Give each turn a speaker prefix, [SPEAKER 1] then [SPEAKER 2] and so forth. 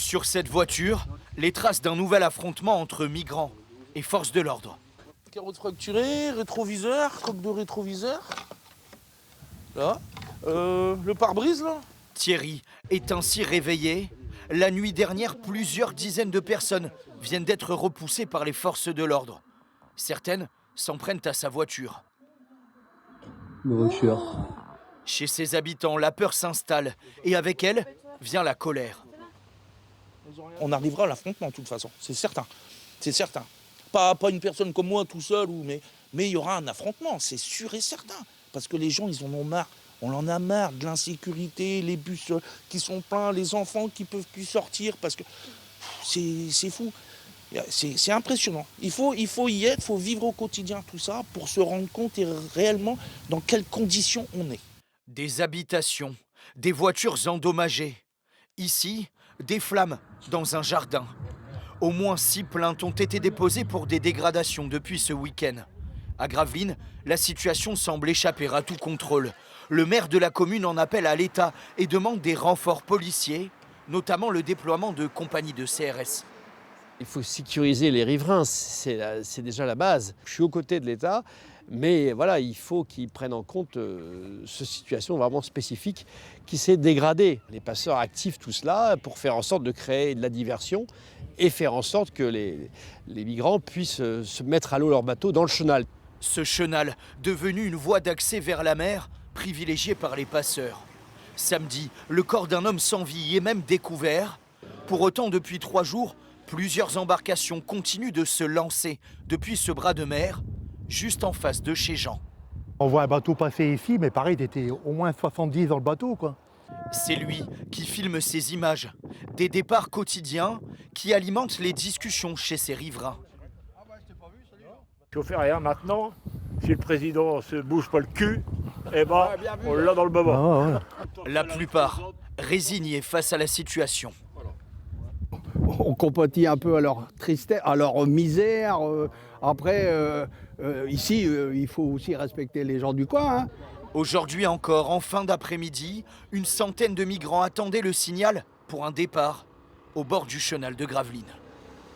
[SPEAKER 1] Sur cette voiture, les traces d'un nouvel affrontement entre migrants et forces de l'ordre.
[SPEAKER 2] Carotte fracturée, rétroviseur, coque de rétroviseur. Là. Le pare-brise, là.
[SPEAKER 1] Thierry est ainsi réveillé. La nuit dernière, plusieurs dizaines de personnes viennent d'être repoussées par les forces de l'ordre. Certaines s'en prennent à sa voiture.
[SPEAKER 3] Ma voiture.
[SPEAKER 1] Chez ses habitants, la peur s'installe et avec elle vient la colère.
[SPEAKER 2] On arrivera à l'affrontement de toute façon, c'est certain. C'est certain. Pas une personne comme moi tout seul, mais il y aura un affrontement, c'est sûr et certain. Parce que les gens, ils en ont marre. On en a marre de l'insécurité, les bus qui sont pleins, les enfants qui ne peuvent plus sortir parce que c'est fou. C'est impressionnant. Il faut y être, il faut vivre au quotidien tout ça pour se rendre compte réellement dans quelles conditions on est.
[SPEAKER 1] Des habitations, des voitures endommagées. Ici, des flammes dans un jardin. Au moins 6 plaintes ont été déposées pour des dégradations depuis ce week-end. À Gravelines, la situation semble échapper à tout contrôle. Le maire de la commune en appelle à l'État et demande des renforts policiers, notamment le déploiement de compagnies de CRS.
[SPEAKER 3] Il faut sécuriser les riverains, c'est déjà la base. Je suis aux côtés de l'État, mais voilà, il faut qu'ils prennent en compte cette situation vraiment spécifique qui s'est dégradée. Les passeurs activent tout cela pour faire en sorte de créer de la diversion et faire en sorte que les migrants puissent se mettre à l'eau leur bateau dans le chenal.
[SPEAKER 1] Ce chenal, devenu une voie d'accès vers la mer, privilégiée par les passeurs. Samedi, le corps d'un homme sans vie y est même découvert. Pour autant, depuis 3 jours, plusieurs embarcations continuent de se lancer depuis ce bras de mer, juste en face de chez Jean.
[SPEAKER 4] On voit un bateau passer ici, mais pareil, il était au moins 70 dans le bateau, quoi.
[SPEAKER 1] C'est lui qui filme ces images, des départs quotidiens qui alimentent les discussions chez ces riverains.
[SPEAKER 5] Je ne fais rien maintenant. Si le président se bouge pas le cul, eh ben, on l'a dans le moment.
[SPEAKER 1] La plupart résignés face à la situation.
[SPEAKER 6] On compatit un peu à leur tristesse, à leur misère. Après, ici, il faut aussi respecter les gens du coin, hein.
[SPEAKER 1] Aujourd'hui encore, en fin d'après-midi, une centaine de migrants attendaient le signal pour un départ au bord du chenal de Gravelines.